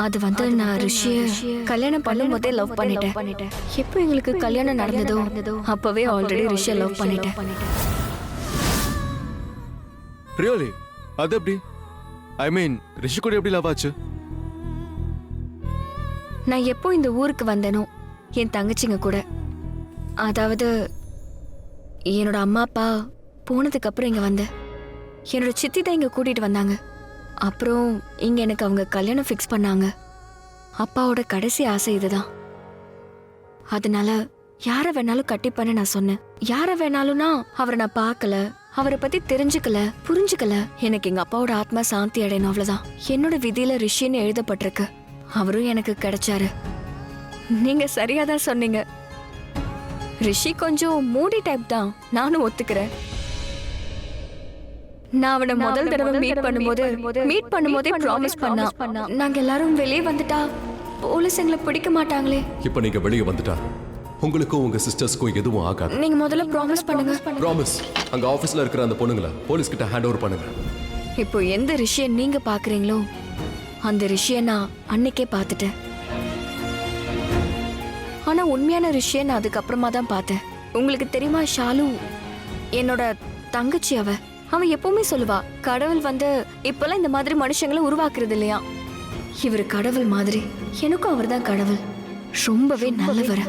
அது வந்து நான் ரிஷிய கல்யாணம் பண்ணும்போதே லவ் பண்ணிட்டேன். எப்போ எங்களுக்கு கல்யாணம் நடந்ததோ அப்பவே ஆல்ரெடி ரிஷிய லவ் பண்ணிட்டேன். ரியலி? அது எப்படி? ஐ மீன் ரிஷி கூட எப்படி லவ் ஆச்சு? நான் எப்போ இந்த ஊருக்கு வந்தேனோ என் தங்கச்சிங்க கூட, அதாவது என்னோட அம்மா அப்பா போனதுக்கு அப்புறம் இங்க வந்தேன். என்னோட சித்தி தான் இங்க கூட்டிட்டு வந்தாங்க. அப்புறம் இங்க எனக்கு அவங்க கல்யாணம் ஃபிக்ஸ் பண்ணாங்க. அப்பாவோட கடைசி ஆசை இதுதான். அதனால யார வேணாலும் கட்டிப்பேன்னு நான் சொன்னேன். யார வேணாலும்னா அவரை நான் பார்க்கல, அவரை பத்தி தெரிஞ்சுக்கல, புரிஞ்சுக்கல. எனக்கு எங்க அப்பாவோட ஆத்மா சாந்தி அடையணும், அவ்வளவுதான். என்னோட விதியில ரிஷின்னு எழுதப்பட்டிருக்கு. அவரும் எனக்கு கிடைச்சாரு. நீங்க சரியாதான் சொன்னீங்க. ரிஷி கொஞ்சம் மூடி டைப் தான், நானும் ஒத்துக்கிறேன். நான் அவனை முதல் தடவை மீட் பண்ணும்போதே ப்ராமிஸ் பண்ணா, நாங்க எல்லாரும் வெளியே வந்துட்டா போலீஸ் எங்களை பிடிக்க மாட்டாங்களே. இப்போ நீங்க வெளியே வந்துட்டா உங்களுக்கும் உங்க சிஸ்டர்ஸ்க்கும் எதுவும் ஆகாது. நீங்க முதல்ல ப்ராமிஸ் பண்ணுங்க. ப்ராமிஸ். அங்க ஆபீஸ்ல இருக்கிற அந்த பொண்ணுங்களை போலீஸ் கிட்ட ஹேண்ட் ஓவர் பண்ணுங்க. இப்போ எந்த ரிஷியை நீங்க பாக்குறீங்களோ அந்த ரிஷியை நான் அன்னைக்கே பார்த்துட்டேன். ஆனா உண்மையான ரிஷியை நான் அதுக்கப்புறமா தான் பார்த்தேன். உங்களுக்கு தெரியுமா ஷாலு, என்னோட தங்கச்சி அவ எப்பவுமே சொல்லுவா, கடவுள் வந்து இப்பெல்லாம் இந்த மாதிரி மனுஷங்களை உருவாக்குறது இல்லையா, இவர் கடவுள் மாதிரி. எனக்கும் அவர் தான் கடவுள். ரொம்பவே நல்லவர்.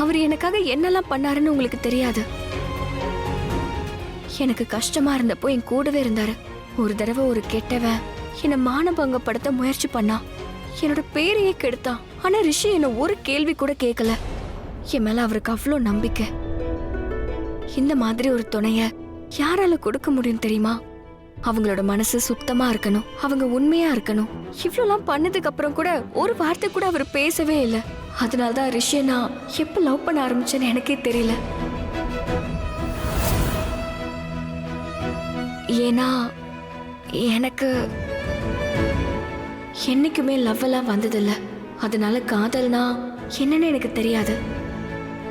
அவர் எனக்காக என்னெல்லாம் பண்ணாருன்னு உங்களுக்கு தெரியாது. எனக்கு கஷ்டமா இருந்தப்போ என் கூடவே இருந்தாரு. ஒரு தடவை ஒரு கெட்டவன் என்னை மானபங்கப்படுத்த முயற்சி பண்ணா, என்னோட பேரையே கெடுத்தான். ஆனா ரிஷி என்ன ஒரு கேள்வி கூட கேட்கல. என் மேல அவருக்கு அவ்வளோ நம்பிக்கை. இந்த மாதிரி ஒரு துணைய யாரால கொடுக்க முடியும் தெரியுமா? அவங்களோட மனசு சுத்தமா இருக்கணும், அவங்க உண்மையா இருக்கணும். இவ்வளோலாம் பண்ணதுக்கு அப்புறம் கூட ஒரு வார்த்தை கூட அவர் பேசவே இல்லை. அதனாலதான் ரிஷியை நான் எப்ப லவ் பண்ண ஆரம்பிச்சேன்னு எனக்கே தெரியல. ஏன்னா எனக்கு என்னைக்குமே லவ் எல்லாம் வந்ததில்ல. அதனால காதல்னா என்னன்னு எனக்கு தெரியாது.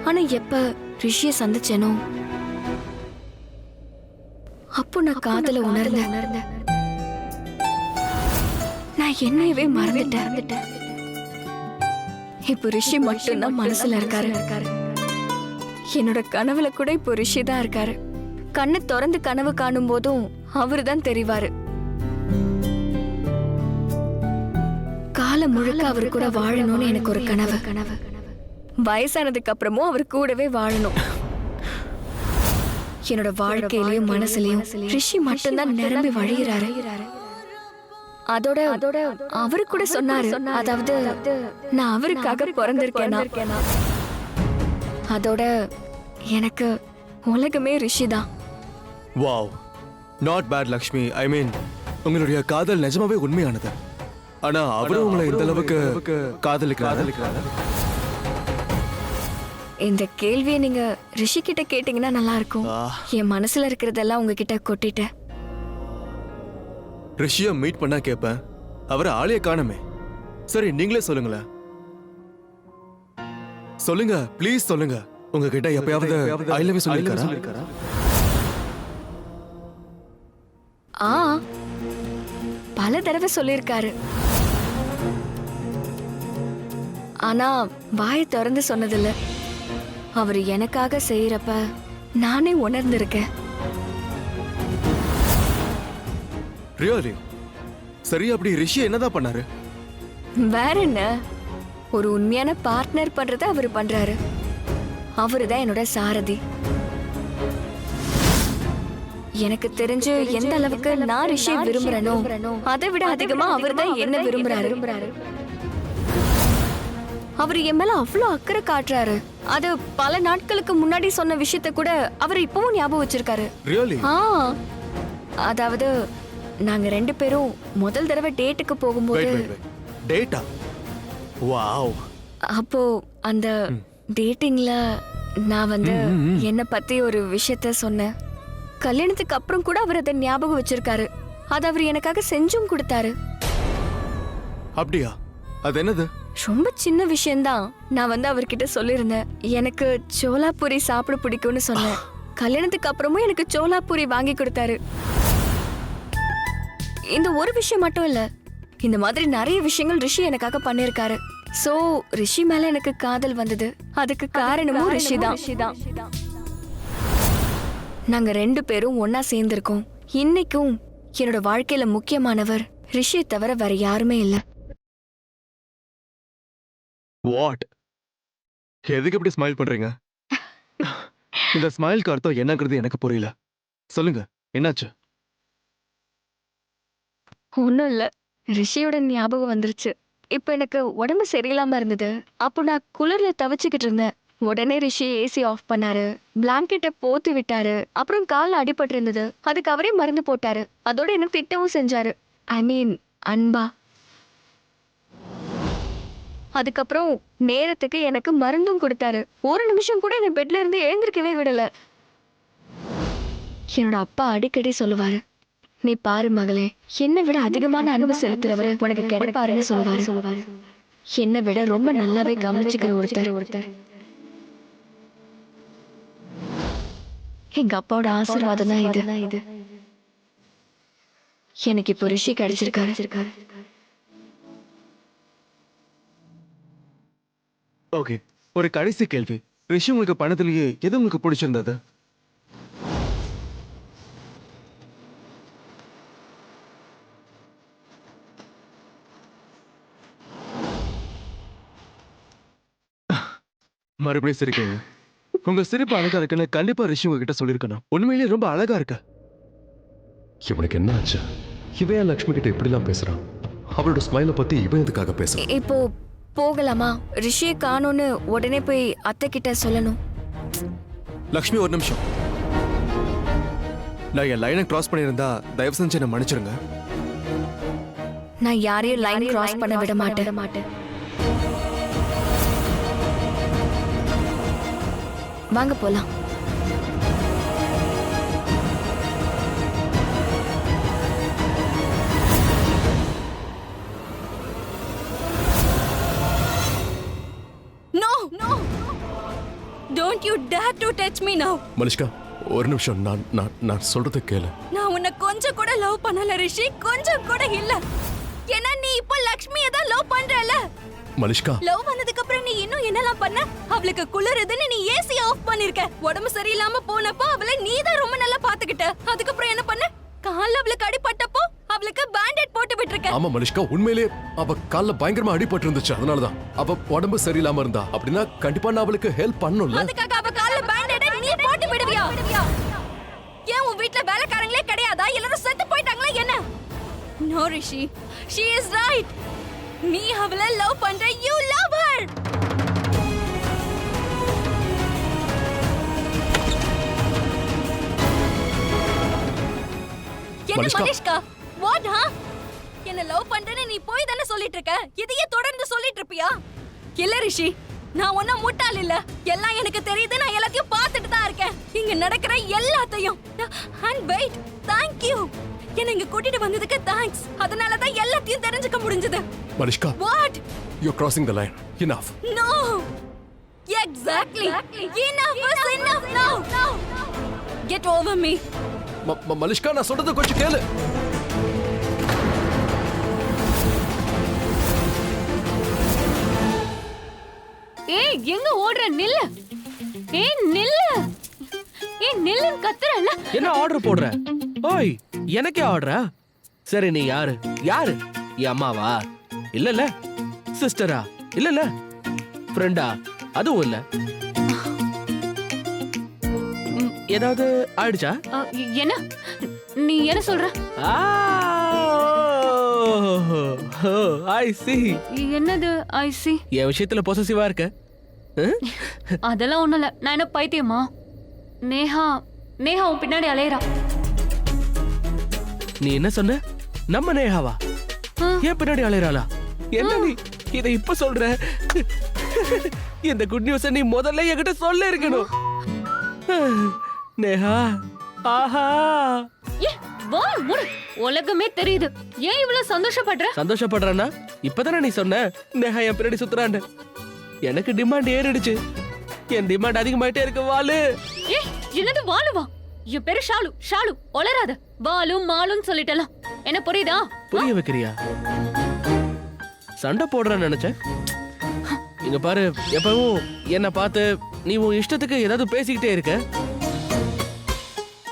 ஆனா எப்ப ரிஷியை சந்திச்சேனோ அப்போ நான் காதலை உணர்ந்தேன். நான் என்னையவே மறந்துட்டேன். இப்போ ரிஷி மட்டும்தான் மனசுல இருக்காரு. என்னோட கனவுல கூட இப்போ ரிஷி தான் இருக்காரு. கண்ணு திறந்து கனவு காணும் போதும் அவரு தான் தெரிவாரு. காலம் முழுக்க அவரு கூட வாழணும்னு எனக்கு ஒரு கனவு. வயசானதுக்கு அப்புறமும் அவர் கூடவே வாழணும். என்னோட வாழ்க்கையிலயும் மனசுலயும் ரிஷி மட்டும்தான் நிரம்பி வழிகிறாரு. அதோட அவரு கூட சொன்னாரு, அதாவது நான் அவருக்காக பிறந்திருக்கேனா. அதோட எனக்கு உலகமே ரிஷி தான். Wow, not bad Lakshmi. I mean உங்களுடைய காதல் நிஜமாவே உண்மையானது. ஆனா அவரும் உங்களை இந்த அளவுக்கு காதலிக்கிறாரு. இந்த கேள்வியை நீங்க ரிஷி கிட்ட கேட்டீங்கன்னா நல்லா இருக்கும். என் மனசுல இருக்கிறதெல்லாம் உங்ககிட்ட கொட்டிட்டேன். ரிஷியை மீட் பண்ணா கேட்பேன், அவரை ஆளைய காணமே. சரி நீங்களே சொல்லுங்களேன். சொல்லுங்க ப்ளீஸ் சொல்லுங்க. உங்ககிட்ட எப்பயாவது ஐ லவ் யூ சொல்லிருக்காரா? பல தடவை சொல்லிருக்காரு. ஆனா வாயை திறந்து சொன்னதில்ல. அவர் எனக்காக செய்யறப்ப நானே உணர்ந்திருக்கேன். ரியலி? சரி, அப்படி ரிஷி என்னதான் பண்ணாரு? வேற என்ன, ஒரு உண்மையான பார்ட்னர் பண்றத அவரு பண்றாரு. அவருதான் என்னோட சாரதி. எனக்கு தெரிஞ்சு எந்த அளவுக்கு நான் ரிஷியை விரும்புறேனோ அதை விட அதிகமா அவர்தான் என்ன விரும்புறாரு. அவர் என் மேல அவ்வளவு அக்கறை காட்டுறாரு. அது பல நாட்களுக்கு முன்னாடி சொன்ன விஷயத்த கூட அவர் இப்பவும் ஞாபகம் வச்சிருக்காரு. ரியலி? அதாவது நாங்க ரெண்டு பேரும் முதல் தடவை டேட்டுக்கு போகும்போது. டேட்டா? வாவ். அப்போ அந்த டேட்டிங்ல நான் வந்து என்ன பத்தி ஒரு விஷயத்த சொன்னேன். கல்யாணத்துக்கு அப்புறம் கூட அவர் அதை ஞாபகம் வச்சிருக்காரு. அது அவர் எனக்காக செஞ்சும் கொடுத்தாரு. அப்படியா? அது என்னது? ரொம்ப சின்ன விஷயம்தான். நான் வந்து அவர்கிட்ட சொல்லியிருந்தேன், எனக்கு சோலாபூரி சாப்பிட பிடிக்கும்னு சொன்னேன். கல்யாணத்துக்கு அப்புறமும் எனக்கு சோலாபூரி வாங்கி கொடுத்தாரு. இந்த ஒரு விஷயம் மட்டும் இல்ல, இந்த மாதிரி நிறைய விஷயங்கள் ரிஷி எனக்காக பண்ணிருக்காரு. சோ ரிஷி மேல எனக்கு காதல் வந்தது. அதுக்கு காரணமும் ரிஷி தான். நாங்க 2 பேரும் ஒன்னா சேர்ந்திருக்கோம். இன்னைக்கும் என்னோட வாழ்க்கையில முக்கியமானவர் ரிஷியை தவிர வேற யாருமே இல்ல. வாட்? எதுக்கு இப்படி ஸ்மைல் பண்றீங்க? இந்த ஸ்மைல்க்கு அர்த்தம் என்னங்கிறது எனக்கு புரியல. சொல்லுங்க, என்னாச்சு? ஒண்ணும் இல்ல, ரிஷியோட ஞாபகம் வந்துருச்சு. இப்ப எனக்கு உடம்பு சரியில்லாம இருந்தது. அப்போ நான் குளிர்ல தவிச்சுக்கிட்டு இருந்தேன். உடனே ரிஷி ஏசி ஆஃப் பண்ணாரு, பிளாங்கெட்டை போத்தி விட்டாரு. அப்புறம் கால்ல அடிபட்டு இருந்தது, அதுக்கு அவரே மருந்து போட்டாரு. அதோட என்ன திட்டவும் செஞ்சாரு. ஐ மீன் அன்பா. அதுக்கப்புறம் நேரத்துக்கு எனக்கு மருந்தும் கொடுத்தாரு. ஒரு நிமிஷம் கூட என்ன பெட்ல இருந்து எழுந்திருக்கவே விடல. என்னோட அப்பா அடிக்கடி சொல்லுவாரு, நீ பாரு மகளே, என்னை விட அதிகமான அன்பு செலுத்துறவரு உனக்கு கிடைப்பாருன்னு சொல்லுவாரு. என்னை விட ரொம்ப நல்லாவே கவனிச்சுக்கிற ஒருத்தர் எங்க அப்பாவோட ஆசீர்வாதம் தான் இது. எனக்கு இப்போ ரிஷி கிடைச்சிருக்காரு. ஓகே, ஒரு கடைசி கேள்வி. ரிஷி உங்களுக்கு பணத்திலேயே எது உங்களுக்கு பிடிச்சிருந்தது? மறுபடியும் சிரிக்கீங்க. உங்க சிரிப்பு அழகா இருக்குன்னு கண்டிப்பா ரிஷி உங்ககிட்ட சொல்லிருக்கணும். உண்மையிலேயே ரொம்ப அழகா இருக்கு. இவனுக்கு என்ன ஆச்சு? இவன் ஏன் லக்ஷ்மி கிட்ட இப்படிலாம் பேசுறான்? அவளோட ஸ்மைலை பத்தி இவன் எதுக்காக பேசுறான்? இப்போ போகலாமா? ரிஷியை காணோன்னு உடனே போய் அத்தை கிட்ட சொல்லணும். லக்ஷ்மி, ஒரு நிமிஷம். நான் என் லைனை கிராஸ் பண்ணியிருந்தா தயவு செஞ்சு என்ன மன்னிச்சிருங்க. நான் யாரையும் லைன் கிராஸ் பண்ண விட மாட்டேன். வாங்க போலாம். No! Don't you dare to touch me now. மனுஷ்கா, ஒரு நிமிஷம். நான் சொல்றத கேளு. நான் உன்னை கொஞ்சம் கூட லவ் பண்ணல ரிஷி, கொஞ்சம் கூட இல்ல. ஏன்னா நீ இப்போ லக்ஷ்மியை தான் லவ் பண்றல. மனுஷ்கா, லவ் வந்ததுக்கு அப்புறம் நீ இன்னும் என்னலாம் பண்ண? அவளுக்கு குளிருதுன்னு நீ ஏசி ஆஃப் பண்ணிருக்க. உடம்பு சரியில்லாம போனப்போ அவளை நீ தான் ரொம்ப நல்லா பாத்துக்கிட்ட. அதுக்கப்புறம் என்ன பண்ண? கால்ல அவளுக்கு அடிபட்டப்போ அவளுக்கு பேண்டேட் போட்டு விட்டுருக்க. ஆமா மனுஷ்கா, உண்மையிலேயே அவ கால்ல பயங்கரமா அடிபட்டு இருந்துச்சு. அதனாலதான் அவ உடம்பு சரியில்லாம இருந்தா. அப்படின்னா கண்டிப்பா நான் அவளுக்கு ஹெல்ப் பண்ணணும்ல. அதுக்காக அவ கால்ல பேண்டேட் நீ போட்டு விடுவியா? ஏன் உன் வீட்ல வேலைக்காரங்களே கிடையாதா? எல்லாரும் செத்து போயிட்டாங்களா என்ன? No Rishi, she is right. நீ அவளை லவ் பண்ற. You love her. என்ன மனிஷ்கா? வாட் ஹா? என்ன லவ் பண்றேன்னு நீ போய் தானே சொல்லிட்டு இருக்க. இதையே தொடர்ந்து சொல்லிட்டு இருப்பியா? இல்ல ரிஷி, நான் ஒன்னும் முட்டாள் இல்ல. எல்லாம் எனக்கு தெரியுது. நான் எல்லாத்தையும் பார்த்துட்டு தான் இருக்கேன். இங்க நடக்கிற எல்லாத்தையும். And wait, thank you. என்ன இங்க கூட்டிட்டு வந்ததுக்கு தேங்க்ஸ். அதனால தான் எல்லாத்தையும் தெரிஞ்சுக்க முடிஞ்சது. மனுஷ்கா, What? you're crossing the line. Enough. No. Exactly. Enough is enough now. Get over me. மனுஷ்கா, நான் சொல்றத கொஞ்சம் கேளு. ஏய், எங்க ஓடுற? நில்லு. ஏய் நில்லு. ஏய் நில்லு, கத்துறல. என்ன ஆர்டர் போடுற? ஓய், எனக்கே ஆர்டரா? சரி, நீ யாரு? என் அம்மாவா? இல்ல சிஸ்டரா? இல்ல ஃப்ரெண்டா? அதுவும் இல்ல. ஏதாவது ஆயிடுச்சா? என்ன நீ என்ன சொல்ற? ஐ see. என்னது ஐ see? என் விஷயத்துல பொசசிவா இருக்க? அதெல்லாம் ஒண்ணும் இல்ல. நான் என்ன பைத்தியமா? நேஹா உன் பின்னாடி அலையறா. நீ என்ன சொன்ன? நம்ம நேஹாவா? ஏன் பின்னாடி அலையறாளா? என்ன நீ இதை இப்ப சொல்ற? இந்த குட் நியூஸ் நீ முதல்ல என்கிட்ட சொல்ல இருக்கணும். நேஹா, ஆஹா. வாய் மூடு. உலகமே தெரியுது. ஏன் இவ்வளவு சந்தோஷப்படுறனா? இப்பதானே நீ சொன்ன நேஹா என் பின்னாடி சுத்துறான்னு. எனக்கு டிமாண்ட் ஏறிடுச்சு. என் டிமாண்ட் அதிகமாயிட்டே இருக்கு. வாலு. என்னது வாலுவா? என் பேரு ஷாலு. ஒளராத. வாலும் மாலும் சொல்லிட்டலாம். என்ன புரியுதா? புரிய வைக்கிறியா? சண்டை போடுறேன்னு நினைச்சேன். இங்க பாரு, எப்பவும் என்ன பார்த்து நீ உன் இஷ்டத்துக்கு ஏதாவது பேசிக்கிட்டே இருக்க.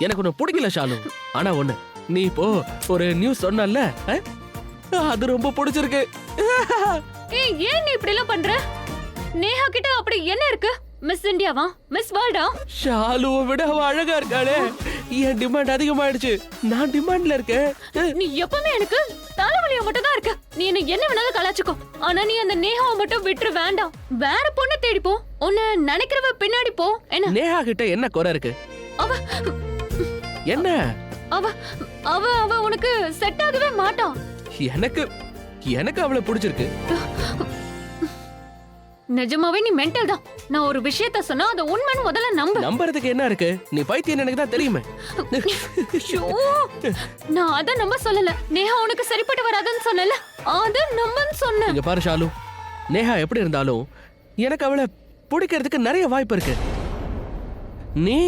எனக்கு ஒண்ணு பிடிக்கல ஷாலு. ஆனா ஒண்ணு, நீ இப்போ ஒரு நியூஸ் சொன்னல, அது ரொம்ப பிடிச்சிருக்கு. ஏய், ஏன் நீ இப்படி எல்லாம் பண்ற? நேஹா கிட்ட அப்படி என்ன இருக்கு? Miss இந்தியாவா, miss வேர்ல்டா? ஷாலுவை விட அவ அழகா இருக்காளே. என் டிமாண்ட் அதிகமாயிடுச்சு. நான் டிமாண்ட்ல இருக்கேன். நீ எப்பவுமே எனக்கு தலைவலியா மட்டும் தான் இருக்க. நீ என்ன வேணாலும் கலாச்சுக்கோ, ஆனா நீ அந்த நேஹாவை மட்டும் விட்டுற வேண்டாம். வேற பொண்ணை தேடி போ. உன்னை நினைக்கிறவ பின்னாடி போ. என்ன நேஹா கிட்ட என்ன குறை இருக்கு? அவ என்ன? அவ அவ அவ உனக்கு செட் ஆகவே மாட்டா. எனக்கு அவளை பிடிச்சிருக்கு. நிஜமாவே நீ மென்டல் தான். நான் ஒரு விஷயத்த சொன்னா அது உண்மைன்னு முதல்ல நம்பு. நம்புறதுக்கு என்ன இருக்கு? நீ பைத்தியம் எனக்கு தான் தெரியுமே. ஐயோ, நான் அத நம்ப சொல்லல. நேஹா உனக்கு சரிப்பட்டு வராதுன்னு சொன்னல, அத நம்பன்னு சொன்னேன். இங்க பாரு ஷாலு, நேஹா எப்படி இருந்தாலும் எனக்கு அவளை பிடிக்கிறதுக்கு நிறைய வாய்ப்பு இருக்கு. நீ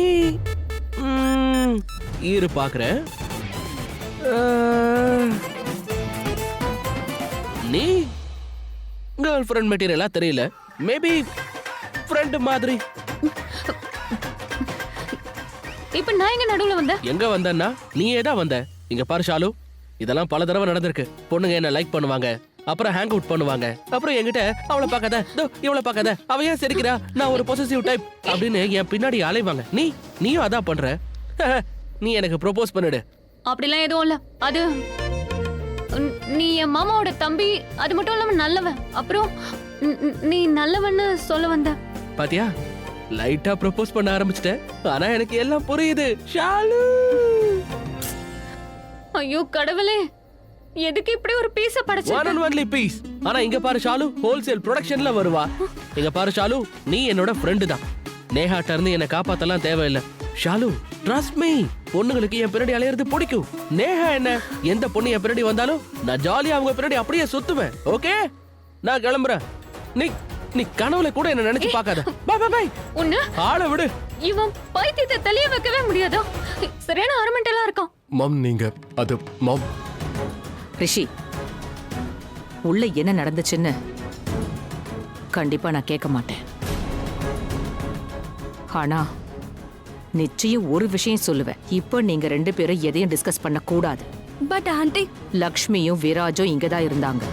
இரு பாக்குறேன். நீ கேர்ள் ஃப்ரெண்ட் மெட்டீரியலா தெரியல. மேபி ஃப்ரெண்ட் மாதிரி. இப்ப நான் எங்க நடுவுல வந்தேன்? எங்க வந்தேன்னா நீயே தான் வந்த. இங்க பாரு ஷாலு, இதெல்லாம் பல தடவை நடந்திருக்கு. பொண்ணுங்க என்ன லைக் பண்ணுவாங்க, அப்புறம் ஹேங் அவுட் பண்ணுவாங்க, அப்புறம் என்கிட்ட அவளை பார்க்காத, இவளை பார்க்காத, அவ ஏன் சிரிக்கிறா, நான் ஒரு பொசசிவ் டைப் அப்படின்னு என் பின்னாடி அலைவாங்க. நீயும் அதான் பண்ற. நீ எனக்கு ப்ரோபோஸ் பண்ணிடு. அப்படிலாம் எதுவும் இல்ல. அது நீ என் மாமாவோட தம்பி, அது மட்டும் இல்லாம நல்லவன். அப்புறம் நீ நல்லவன்னு சொல்ல வந்த. பாத்தியா, லைட்டா ப்ரோபோஸ் பண்ண ஆரம்பிச்சிட்ட. ஆனா எனக்கு எல்லாம் புரியுது ஷாலு. ஐயோ கடவுளே, எதுக்கு இப்படி ஒரு பீஸ படைச்ச? One and only piece. ஆனா இங்க பாரு ஷாலு, ஹோல்சேல் ப்ரொடக்ஷன்ல வருவா. இங்க பாரு ஷாலு, நீ என்னோட ஃப்ரெண்டு தான். நேஹாட்ட இருந்து என்ன காப்பாத்தலாம் தேவையில்லை. ஷாலு, ட்ரஸ்ட் மீ, பொண்ணுங்களுக்கு என் பின்னாடி அலையிறது பிடிக்கும். நேஹா என்ன, எந்த பொண்ணு என் பின்னாடி வந்தாலும் நான் ஜாலியா அவங்க பின்னாடி அப்படியே சுத்துவேன். ஓகே, நான் கிளம்புறேன். நீ கனவுல கூட என்ன நினைச்சு பார்க்காத. Bye bye bye. உன்ன ஆளை விடு. இவன் பைத்தியத்தை தெளிய வைக்கவே முடியாதா? சரியான ஆர்மெண்டலா இருக்கான். மாம், நீங்க அது மாம். ரிஷி, உள்ள என்ன நடந்துச்சுன்னு கண்டிப்பா நான் கேட்க மாட்டேன். ஆனா நிச்சயம் ஒரு விஷயம் சொல்லுவேன். இப்போ நீங்க ரெண்டு பேரும் எதையும் டிஸ்கஸ் பண்ண கூடாது. பட் ஆண்டி, லக்ஷ்மியும் விராஜும் இங்கதான் இருந்தாங்க.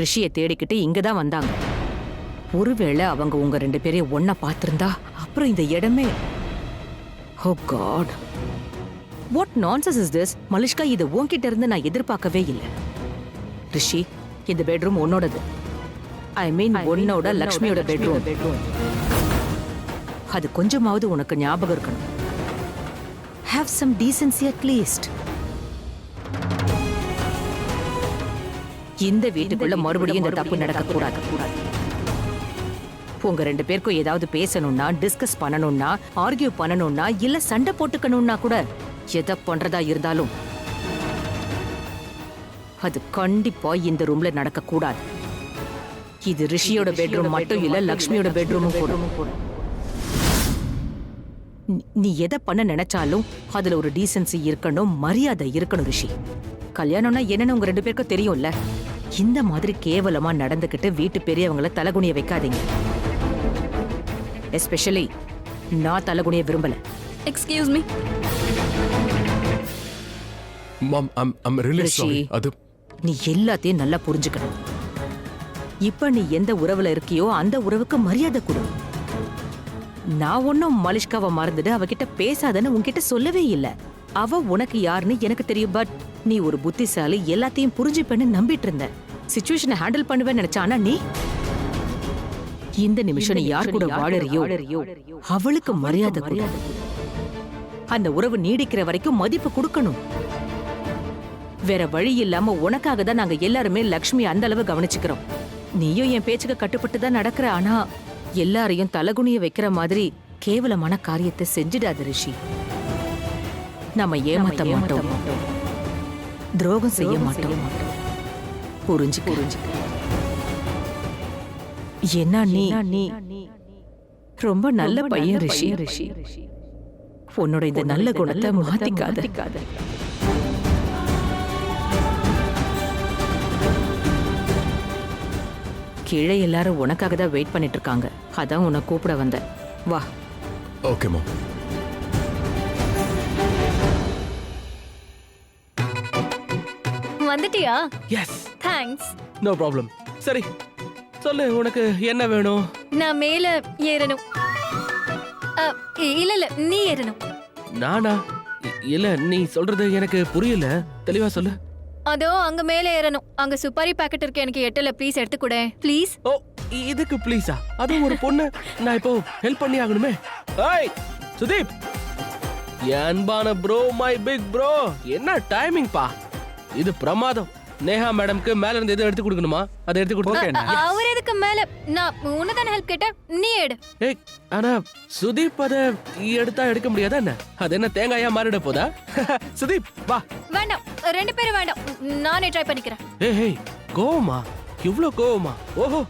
ரிஷியை தேடிக்கிட்டு இங்கதான் வந்தாங்க. ஒருவேளை அவங்க உங்க ரெண்டு பேரையும் ஒன்னா பார்த்திருந்தா அப்புறம் இந்த இடமே. Oh God, what nonsense is this? Malishka, இது உன்கிட்ட இருந்து நான் எதிர்பார்க்கவே இல்லை. ரிஷி, இந்த பெட்ரூம் உன்னோடது. ஐ மீன் உன்னோட லக்ஷ்மியோட பெட்ரூம். அது கொஞ்சமாவது உனக்கு ஞாபகம் இருக்கணும். Have some decency at least. இந்த வீட்டுக்குள்ள மறுபடியும் இந்த தப்பு நடக்க கூடாது. உங்க ரெண்டு பேருக்கும் ஏதாவது பேசணும்னா, டிஸ்கஸ் பண்ணணும்னா, ஆர்கியூ பண்ணணும்னா, இல்ல சண்டை போட்டுக்கணும்னா கூட எதை பண்றதா இருந்தாலும் அது கண்டிப்பா இந்த ரூம்ல நடக்க கூடாது. இது ரிஷியோட பெட்ரூம் மட்டும் இல்ல, லக்ஷ்மியோட பெட்ரூமும் கூட. நீ எதை பண்ண நினைச்சாலும் அதுல ஒரு டீசென்சி இருக்கணும், மரியாதை இருக்கணும் ரிஷி. கல்யாணம்னா என்னன்னு உங்க ரெண்டு பேருக்கும் தெரியும்ல. இந்த மாதிரி கேவலமா நடந்துகிட்டு வீட்டு பெரியவங்கள தலகுனிய வைக்காதீங்க. எஸ்பெஷலி நான் தலகுனிய விரும்பல. Excuse me. Ma'am, I'm really sorry. அது நீ எல்லாத்தையும் நல்லா புரிஞ்சுக்கணும். இப்ப நீ எந்த உறவுல இருக்கியோ அந்த உறவுக்கு மரியாதை கொடு. நான் ஒன்னும் மலிஷ்காவை மறந்துட்டு அவகிட்ட பேசாதன்னு உன்கிட்ட சொல்லவே இல்ல. அவ உனக்கு யாருன்னு எனக்கு தெரியும். பட் நீ ஒரு புத்திசாலி, எல்லாத்தையும் புரிஞ்சுப்பேன்னு நம்பிட்டு இருந்த. சிச்சுவேஷனை ஹேண்டில் பண்ணுவேன்னு நினைச்சா, ஆனா நீ இந்த நிமிஷம் நீ யார் கூட வாழறியோ அவளுக்கு மரியாதை கொடு. அந்த உறவு நீடிக்கிற வரைக்கும் மதிப்பு கொடுக்கணும். வேற வழி இல்லாம உனக்காக தான் நாங்க எல்லாருமே லக்ஷ்மி அந்த அளவு கவனிச்சுக்கிறோம். நீயும் என் பேச்சுக்கு கட்டுப்பட்டு தான் நடக்கிற. ஆனா எல்லாரையும் தலகுனிய வைக்கிற மாதிரி கேவலமான காரியத்தை செஞ்சிடாத ரிஷி. நாம ஏமாத்த மாட்டோம், துரோகம் செய்ய மாட்டோம். புரிஞ்சுக்க. என்ன நீ ரொம்ப நல்ல பையன் ரிஷி. உன்னோட இந்த நல்ல குணத்தை மாத்திக்காத. கீழே எல்லாரும் உனக்காக தான் வெயிட் பண்ணிட்டு இருக்காங்க. அதான் உன்னை கூப்பிட வந்தேன். வா. ஓகேம்மா. வந்துட்டியா? Yes, thanks. No problem. சரி சொல்லு, உனக்கு என்ன வேணும்? நான் மேல ஏறணும். இல்ல நீ ஏறணும். நானா? இல்ல, நீ சொல்றது எனக்கு புரியல. தெளிவா சொல்லு. அதோ அங்க மேல ஏறணும். அங்க சுப்பாரி பாக்கெட் இருக்கு, எனக்கு எட்டல. Please எடுத்துக்கூட please. ஓ, இதுக்கு ப்ளீஸா? அதுவும் ஒரு பொண்ணு. நான் இப்போ ஹெல்ப் பண்ணி ஆகணுமே. ஏய் சுதீப், என் அன்பான ப்ரோ, மை பிக் ப்ரோ, என்ன டைமிங் பா, இது பிரமாதம். நேஹா மேடம்க்கு மேல இருந்து எதுவும் எடுத்து கொடுக்கணுமா? அதை எடுத்து கொடுக்க. அவர் எதுக்கு மேல? நான் உன்னதான ஹெல்ப் கேட்டேன், நீ எடு. ஏய், ஆனா சுதீப் அதை எடுத்தா எடுக்க முடியாதா என்ன? அது என்ன தேங்காயா மாறிட போதா? சுதீப் வா. வேண்டாம், ரெண்டு பேரும் வேண்டாம், நானே ட்ரை பண்ணிக்கிறேன். ஏய், கோவமா? இவ்ளோ கோவமா? ஓஹோ,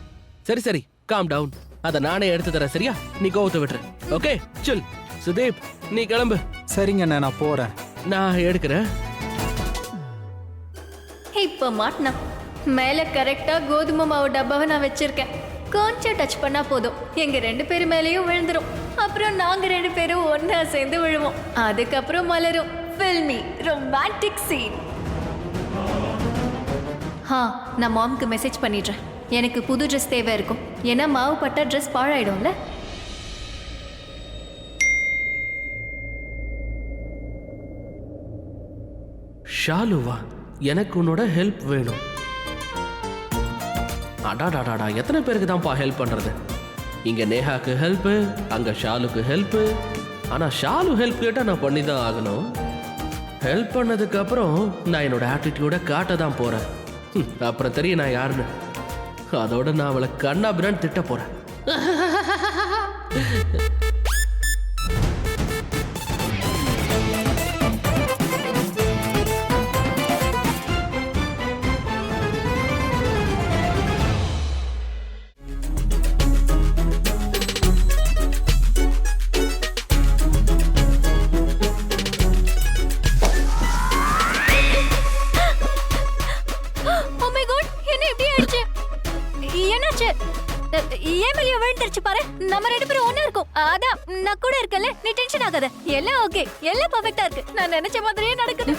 சரி சரி, காம் டவுன். அத நானே எடுத்து தரேன், சரியா? நீ கோவத்தை விட்டுரு. ஓகே, சில். சுதீப், நீ கிளம்பு. சரிங்க அண்ணா, நான் போறேன். நான் எடுக்கிறேன். இப்ப மாட்டினா மேல கரெக்டா கோதுமை மாவு டப்பாவை நான் வச்சிருக்கேன். கொஞ்சம் டச் பண்ணா போதும், எங்க ரெண்டு பேரு மேலேயும் விழுந்துரும். அப்புறம் நாங்க ரெண்டு பேரும் ஒன்னா சேர்ந்து விழுவோம். அதுக்கப்புறம் மலரும் ஃபில்மி ரொமான்டிக் சீன். நான் மாம்க்கு மெசேஜ் பண்ணிடுறேன். எனக்கு புது ட்ரெஸ் தேவை இருக்கும், ஏன்னா மாவு பட்டா ட்ரெஸ் பாழாயிடும்ல. ஷாலுவா, எனக்கு உன்னோட ஹெல்ப் வேணும். அடாடாடாடா, எத்தனை பேருக்கு தான்ப்பா ஹெல்ப் பண்றது? இங்க நேஹாக்கு ஹெல்ப், அங்க ஷாலுக்கு ஹெல்ப். ஆனா ஷாலு ஹெல்ப் கேட்டா நான் பண்ணி தான் ஆகணும். ஹெல்ப் பண்ணதுக்கு அப்புறம் நான் என்னோட ஆட்டிடியூட காட்ட தான் போறேன். அப்புறம் தெரியும் நான் யாருன்னு. அதோட நான் அவளை கண்ணாபிரான் திட்ட போறேன். நம்ம ரெண்டு பேரும் ஒண்ணா இருக்கோம். அதான் நான் கூட இருக்கல, நீ டென்ஷன் ஆகாத. எல்லாம் ஓகே, எல்லாம் பெர்ஃபெக்ட்டா இருக்கு. நான் நினைச்ச மாதிரியே நடக்குது.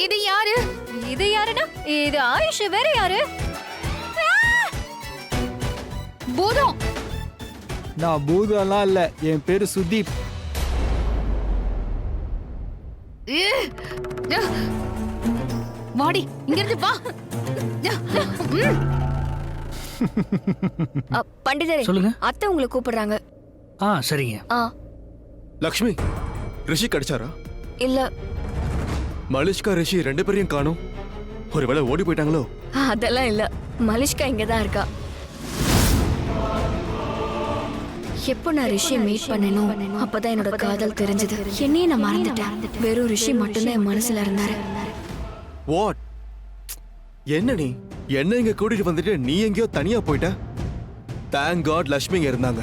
இது யாரு? இது யாருன்னா இது ஆயுஷ். வேற யாரு? பூதம். நான் பூதம்லாம் இல்ல, என் பேரு சுதீப். வாடி, இங்க இருந்து வா. பண்டிதரே, சொல்லுங்க. அத்தை உங்களை கூப்பிடுறாங்க. சரிங்க. லக்ஷ்மி, ரிஷி கிடைச்சாரா? இல்ல. மலிஷ்கா ரிஷி ரெண்டு பேரையும் காணோம். ஒருவேளை ஓடி போயிட்டாங்களோ? அதெல்லாம் இல்ல, மலிஷ்கா இங்கதான் இருக்கா. எப்போ நான் ரிஷியை மீட் பண்ணணும் அப்பதான் என்னோட காதல் தெரிஞ்சது. என்னையே நான் மறந்துட்டேன். வெறும் ரிஷி மட்டும்தான் என் மனசுல இருந்தாரு. வாட்? என்ன நீ என்ன இங்க கூட்டிட்டு வந்துட்டு நீ எங்கேயோ தனியா போயிட்ட? தேங்க் காட் லட்சுமி இங்க இருந்தாங்க,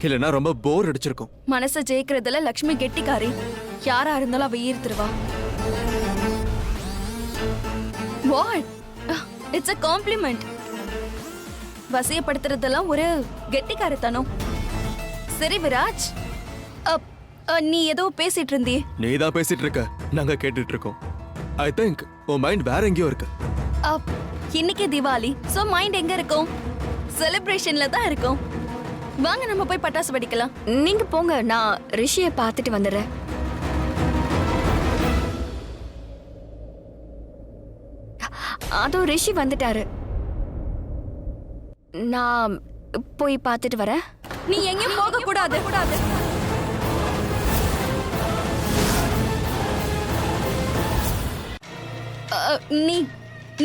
இல்லைன்னா ரொம்ப போர் அடிச்சிருக்கும். மனசை ஜெயிக்கிறதுல லக்ஷ்மி கெட்டிக்காரி. யாரா இருந்தாலும் அவ ஈர்த்துருவா. வாட்? It's a compliment. வசியப்படுத்துறதெல்லாம் ஒரு கெட்டிக்காரத்தனம். சரி விராஜ், நீ ஏதோ பேசிட்டு இருந்தியே. நீ தான் பேசிட்டு இருக்க, நாங்க கேட்டுட்டு இருக்கோம். ஐ திங்க் உன் மைண்ட் வேற எங்கேயோ இருக்கு. இன்னைக்கு தீபாவளி, சோ மைண்ட் எங்க இருக்கும்? செலிப்ரேஷன்ல தான் இருக்கும். வாங்க நம்ம போய் பட்டாசு வெடிக்கலாம். நீங்க போங்க, நான் ரிஷியை பார்த்துட்டு வந்துடுறேன். அதோ ரிஷி வந்துட்டாரு. நான் போய் பார்த்துட்டு வரேன். நீ எங்கேயும் போக கூடாது. நீ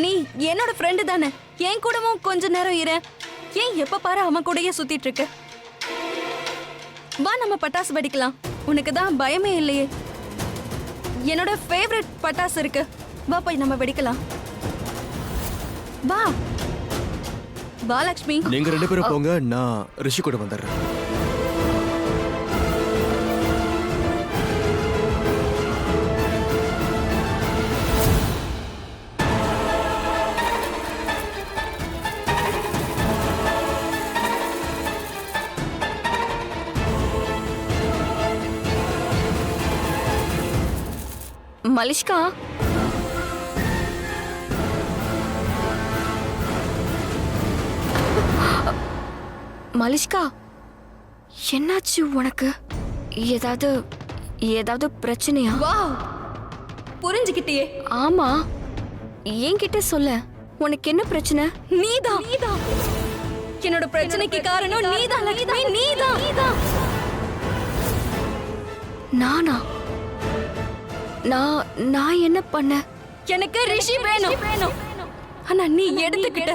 நீ என்னோட ஃப்ரெண்டு தானே? என் கூடவும் கொஞ்ச நேரம் இரு. ஏன் எப்ப பாரு அவன் கூடயே சுத்திட்டு இருக்க? வா நம்ம பட்டாசு வெடிக்கலாம். உனக்கு தான் பயமே இல்லையே. என்னோட ஃபேவரட் பட்டாசு இருக்கு. வா போய் நம்ம வெடிக்கலாம். வா வா லக்ஷ்மி. நீங்க ரெண்டு பேரும் போங்க, நான் ரிஷி கூட வந்துடுறேன். மலிஷ்கா மலிஷ்கா என்னாச்சு உனக்கு? ஏதாவது ஏதாவது பிரச்சனையா? வாவ் புரிஞ்சுக்கிட்டியே. ஆமா, என்கிட்ட சொல்ல. உனக்கு என்ன பிரச்சனை? நீதான் என்னோட பிரச்சனைக்கு காரணம் நீதான் லக்ஷ்மி, நீதான். நானா? நான் என்ன பண்ண? எனக்கு ரிஷி வேணும். ஆனா நீ எடுத்துக்கிட்ட